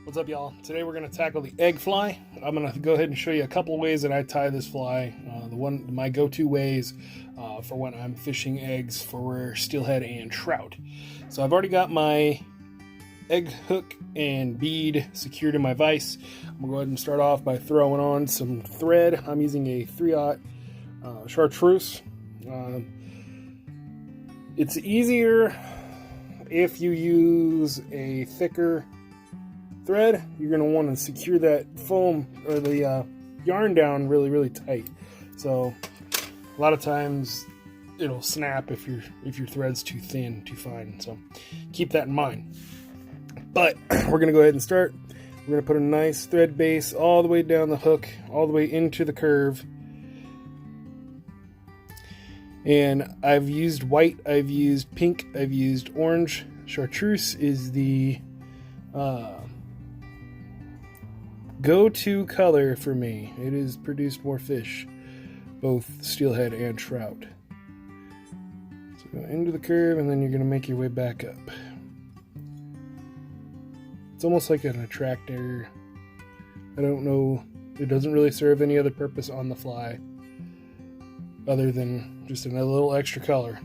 What's up, y'all? Today we're going to tackle the egg fly. I'm going to go ahead and show you a couple ways that I tie this fly. My go-to ways for when I'm fishing eggs for steelhead and trout. So I've already got my egg hook and bead secured in my vise. I'm going to go ahead and start off by throwing on some thread. I'm using a 3/0 chartreuse. It's easier if you use a thicker thread. You're going to want to secure that foam or the yarn down really tight. So a lot of times it'll snap if your thread's too thin, too fine. So keep that in mind. But we're going to go ahead and start. We're going to put a nice thread base all the way down the hook, all the way into the curve. And I've used white, I've used pink, I've used orange. Chartreuse is the go-to color for me. It has produced more fish, both steelhead and trout. So go into the curve, and then you're going to make your way back up. It's almost like an attractor. I don't know. It doesn't really serve any other purpose on the fly other than just a little extra color,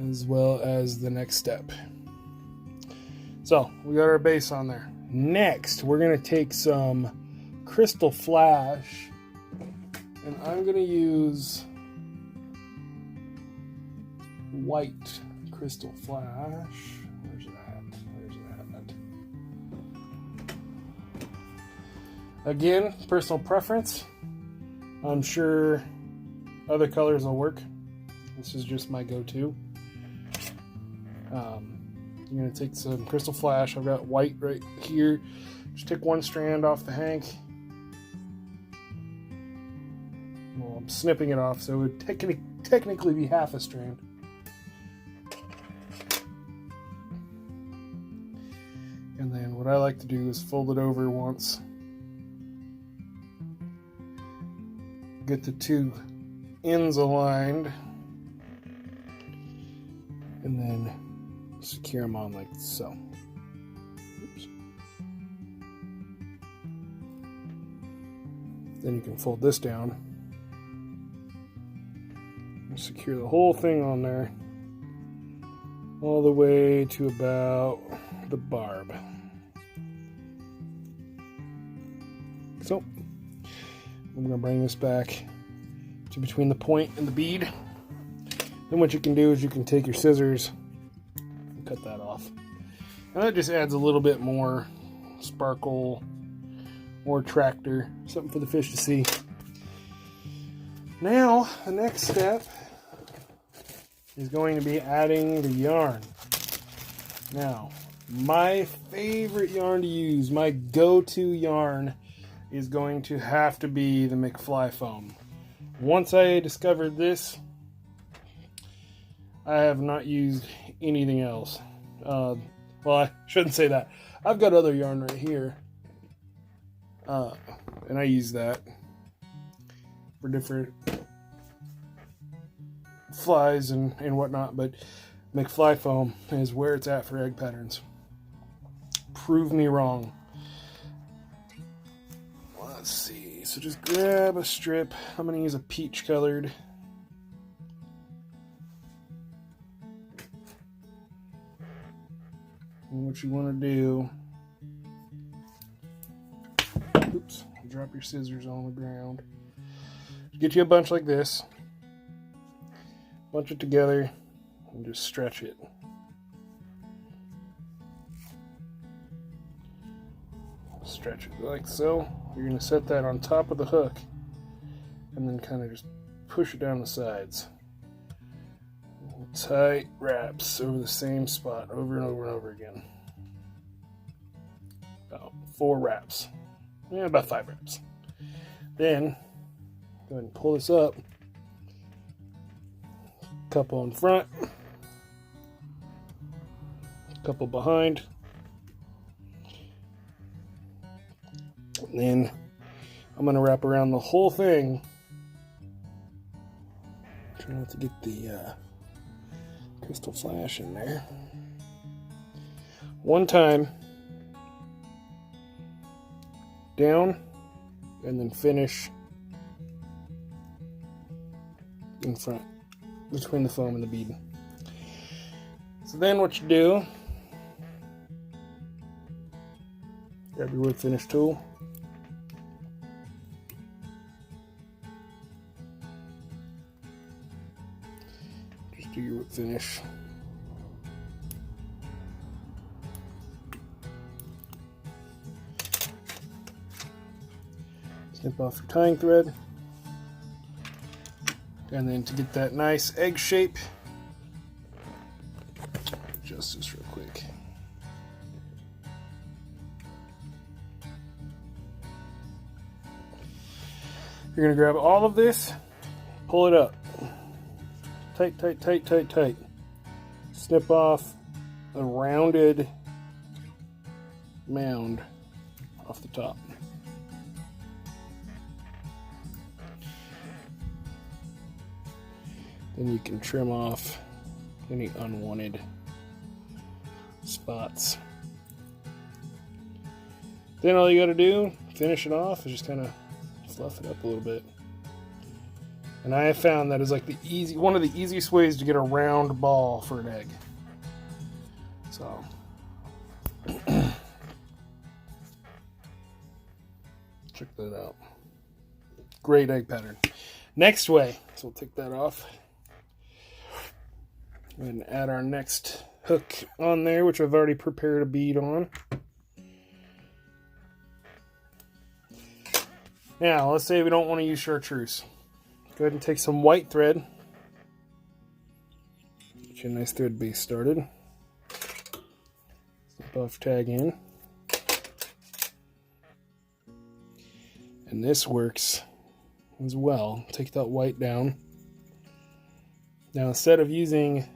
as well as the next step. So we got our base on there. Next, we're going to take some Crystal Flash, and I'm going to use white Crystal Flash. Where's that? Again, personal preference. I'm sure other colors will work. This is just my go-to. I'm going to take some Crystal Flash. I've got white right here. Just take one strand off the hank. Well, I'm snipping it off, so it would technically be half a strand. And then what I like to do is fold it over once. Get the two ends aligned. And then secure them on like so. Oops. Then you can fold this down and secure the whole thing on there all the way to about the barb. So I'm going to bring this back to between the point and the bead. Then what you can do is you can take your scissors and cut that off. And that just adds a little bit more sparkle, more attractor, something for the fish to see. Now, the next step is going to be adding the yarn. Now, my favorite yarn to use, my go-to yarn, is going to have to be the McFly foam. Once I discovered this, I have not used anything else. Well, I shouldn't say that. I've got other yarn right here, and I use that for different flies and whatnot, but McFly foam is where it's at for egg patterns. Prove me wrong. Let's see. So just grab a strip. I'm going to use a peach colored. And what you want to do, oops, drop your scissors on the ground. Get you a bunch like this. Bunch it together and just stretch it. Stretch it like so. You're going to set that on top of the hook and then kind of just push it down the sides. Tight wraps over the same spot over and over and over again. About 4 wraps. Yeah, about 5 wraps. Then go ahead and pull this up. Couple in front. Couple behind. And then I'm going to wrap around the whole thing. Try not to get the Crystal Flash in there. One time, down and then finish in front between the foam and the bead. So then what you do, grab your wood finish tool, just do your wood finish. Snip off your tying thread, and then to get that nice egg shape, adjust this real quick. You're going to grab all of this, pull it up, tight, tight, tight, tight, tight. Snip off a rounded mound off the top. Then you can trim off any unwanted spots. Then all you got to do, finish it off, is just kind of fluff it up a little bit. And I have found that is like one of the easiest ways to get a round ball for an egg. So check that out. Great egg pattern. Next way, so we'll take that off and add our next hook on there, which I've already prepared a bead on. Now, let's say we don't want to use chartreuse. Go ahead and take some white thread. Get you a nice thread base started. Snip off tag in. And this works as well. Take that white down. Now, instead of using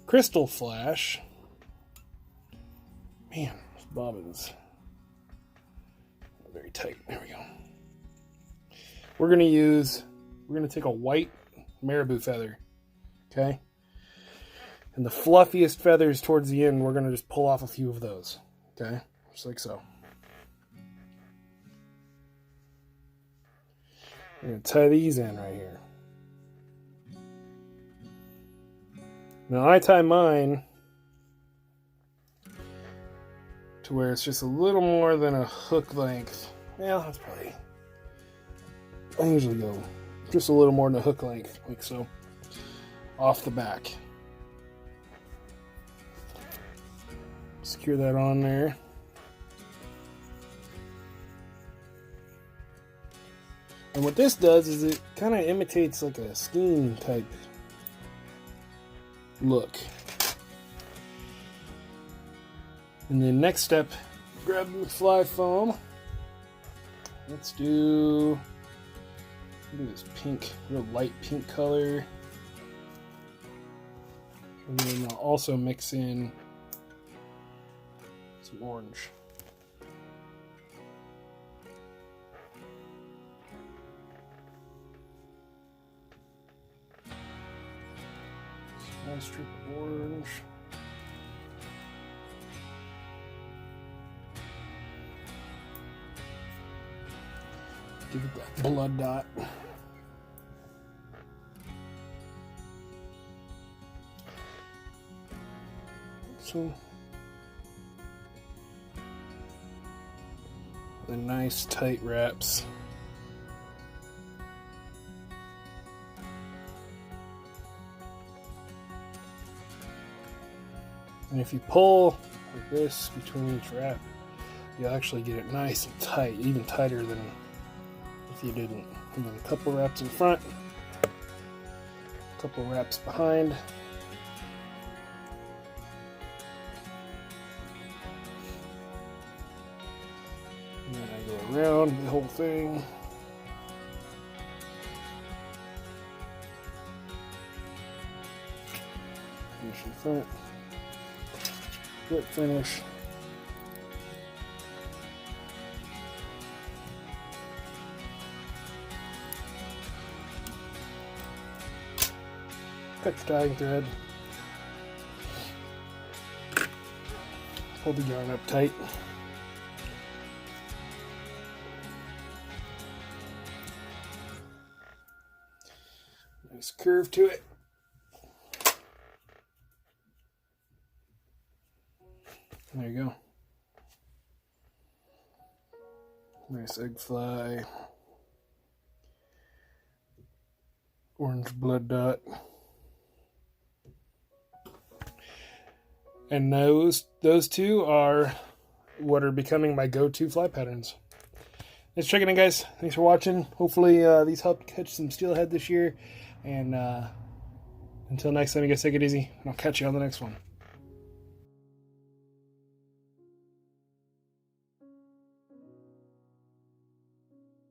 crystal flash, man, those bobbins are very tight. There we go. We're gonna take a white marabou feather, okay? And the fluffiest feathers towards the end, we're gonna just pull off a few of those, okay? Just like so. I'm gonna tie these in right here. Now I tie mine to where it's just a little more than a hook length. Yeah, that's probably, I usually go just a little more than a hook length, like so, off the back. Secure that on there. And what this does is it kind of imitates like a skein type look. And then next step, grab the fly foam. Let's do this pink, real light pink color. And then I'll also mix in some orange. Small strip of orange. Give it that blood dot. So the nice tight wraps. And if you pull like this between each wrap, you'll actually get it nice and tight, even tighter than if you didn't. And then a couple wraps in front, a couple wraps behind. And then I go around the whole thing. Finish in front. Flip finish. Cut your tying thread. pull the yarn up tight. Nice curve to it. There you go. Nice egg fly. Orange blood dot. And those two are what are becoming my go-to fly patterns. Thanks for checking in, guys. Thanks for watching. Hopefully these helped catch some steelhead this year. And until next time, you guys take it easy. And I'll catch you on the next one.